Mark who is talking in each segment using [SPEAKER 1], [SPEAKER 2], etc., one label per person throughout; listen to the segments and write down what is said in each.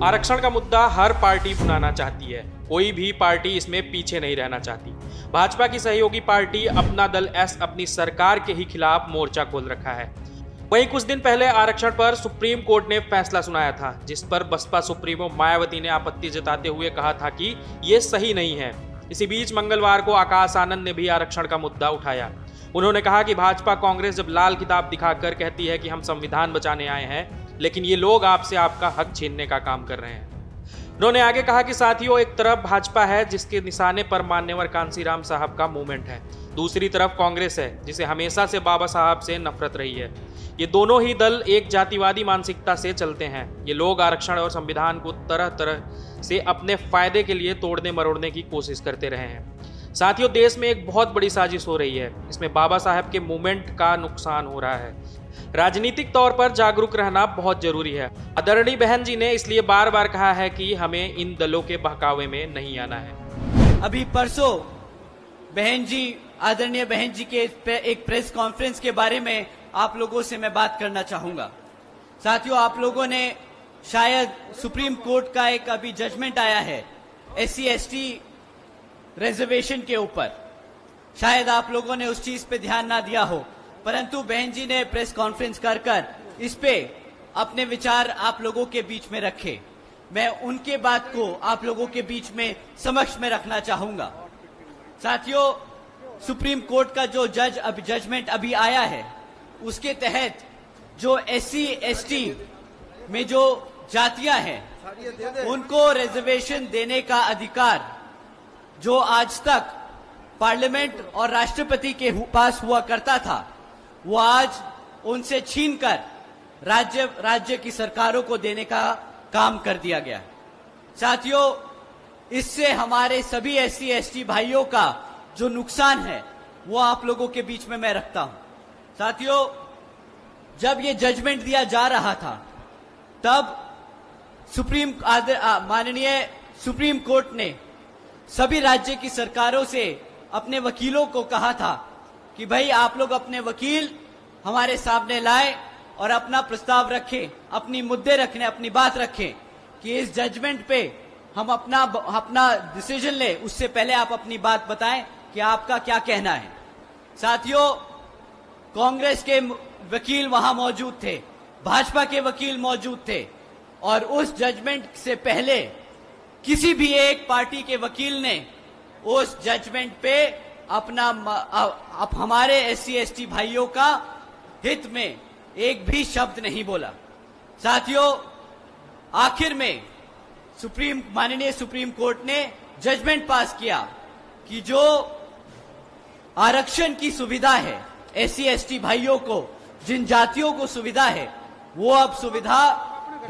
[SPEAKER 1] आरक्षण का मुद्दा हर पार्टी भुनाना चाहती है, कोई भी पार्टी इसमें पीछे नहीं रहना चाहती। भाजपा की सहयोगी पार्टी अपना दल एस अपनी सरकार के ही खिलाफ मोर्चा खोल रखा है। वहीं कुछ दिन पहले आरक्षण पर सुप्रीम कोर्ट ने फैसला सुनाया था, जिस पर बसपा सुप्रीमो मायावती ने आपत्ति जताते हुए कहा था कि ये सही नहीं है। इसी बीच मंगलवार को आकाश आनंद ने भी आरक्षण का मुद्दा उठाया। उन्होंने कहा कि भाजपा कांग्रेस जब लाल किताब दिखाकर कहती है कि हम संविधान बचाने आए हैं, लेकिन ये लोग आपसे आपका हक छीनने का काम कर रहे हैं। उन्होंने आगे कहा कि साथियों, एक तरफ भाजपा है जिसके निशाने पर मान्यवर कांसीराम साहब का मूवमेंट है, दूसरी तरफ कांग्रेस है जिसे हमेशा से बाबा साहब से नफरत रही है। ये दोनों ही दल एक जातिवादी मानसिकता से चलते हैं। ये लोग आरक्षण और संविधान को तरह तरह से अपने फायदे के लिए तोड़ने मरोड़ने की कोशिश करते रहे हैं। साथियों, देश में एक बहुत बड़ी साजिश हो रही है। इसमें बाबा साहब के मूवमेंट का नुकसान हो रहा है। राजनीतिक तौर पर जागरूक रहना बहुत जरूरी है। आदरणीय बहन जी ने इसलिए बार बार कहा है कि हमें इन दलों के बहकावे में नहीं आना है।
[SPEAKER 2] अभी परसों बहन जी, आदरणीय बहन जी के एक प्रेस कॉन्फ्रेंस के बारे में आप लोगों से मैं बात करना चाहूंगा। साथियों, आप लोगों ने शायद सुप्रीम कोर्ट का एक अभी जजमेंट आया है SC/ST रिजर्वेशन के ऊपर, शायद आप लोगों ने उस चीज पे ध्यान ना दिया हो, परंतु बहन जी ने प्रेस कॉन्फ्रेंस कर इस पे अपने विचार आप लोगों के बीच में रखे। मैं उनके बात को आप लोगों के बीच में समक्ष में रखना चाहूंगा। साथियों, सुप्रीम कोर्ट का जो जजमेंट अभी आया है, उसके तहत जो SC/ST में जो जातियां हैं उनको रिजर्वेशन देने का अधिकार जो आज तक पार्लियामेंट और राष्ट्रपति के पास हुआ करता था, वो आज उनसे छीनकर राज्य की सरकारों को देने का काम कर दिया गया। साथियों, इससे हमारे सभी SC/ST भाइयों का जो नुकसान है वो आप लोगों के बीच में मैं रखता हूं। साथियों, जब ये जजमेंट दिया जा रहा था, तब माननीय सुप्रीम कोर्ट ने सभी राज्य की सरकारों से अपने वकीलों को कहा था कि भाई आप लोग अपने वकील हमारे सामने लाएं और अपना प्रस्ताव रखें, अपनी मुद्दे रखने, अपनी बात रखें कि इस जजमेंट पे हम अपना डिसीजन ले, उससे पहले आप अपनी बात बताएं कि आपका क्या कहना है। साथियों, कांग्रेस के वकील वहां मौजूद थे, भाजपा के वकील मौजूद थे, और उस जजमेंट से पहले किसी भी एक पार्टी के वकील ने उस जजमेंट पे हमारे SC/ST भाइयों का हित में एक भी शब्द नहीं बोला। साथियों, आखिर में माननीय सुप्रीम कोर्ट ने जजमेंट पास किया कि जो आरक्षण की सुविधा है SC/ST भाइयों को, जिन जातियों को सुविधा है, वो अब सुविधा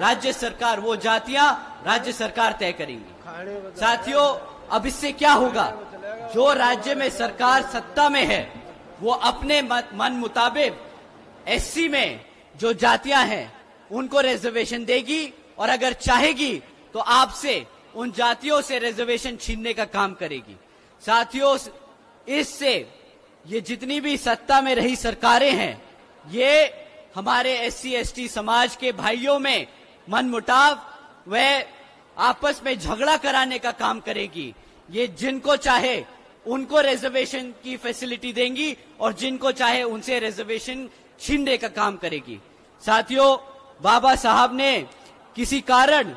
[SPEAKER 2] राज्य सरकार, वो जातियां राज्य सरकार तय करेंगी। साथियों, अब इससे क्या होगा? जो राज्य में सरकार सत्ता में है वो अपने मन मुताबिक SC में जो जातियां हैं उनको रिजर्वेशन देगी, और अगर चाहेगी तो आपसे उन जातियों से रिजर्वेशन छीनने का काम करेगी। साथियों, इससे ये जितनी भी सत्ता में रही सरकारें हैं, ये हमारे SC/ST समाज के भाइयों में मनमुटाव व आपस में झगड़ा कराने का काम करेगी। ये जिनको चाहे उनको रिजर्वेशन की फैसिलिटी देंगी और जिनको चाहे उनसे रिजर्वेशन छीनने का काम करेगी। साथियों, बाबा साहब ने किसी कारण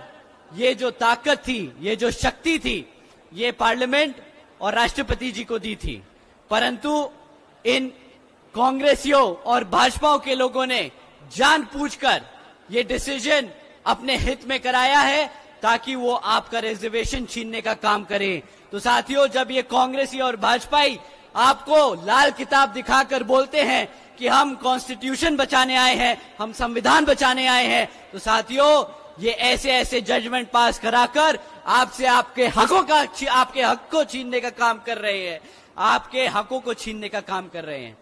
[SPEAKER 2] ये जो ताकत थी, ये जो शक्ति थी, ये पार्लियामेंट और राष्ट्रपति जी को दी थी, परंतु इन कांग्रेसियों और भाजपाओं के लोगों ने जानबूझकर ये डिसीजन अपने हित में कराया है ताकि वो आपका रिजर्वेशन छीनने का काम करें। तो साथियों, जब ये कांग्रेसी और भाजपाई आपको लाल किताब दिखाकर बोलते हैं कि हम कॉन्स्टिट्यूशन बचाने आए हैं, हम संविधान बचाने आए हैं, तो साथियों, ये ऐसे जजमेंट पास कराकर आपसे आपके हक को छीनने का काम कर रहे हैं, आपके हकों को छीनने का काम कर रहे हैं।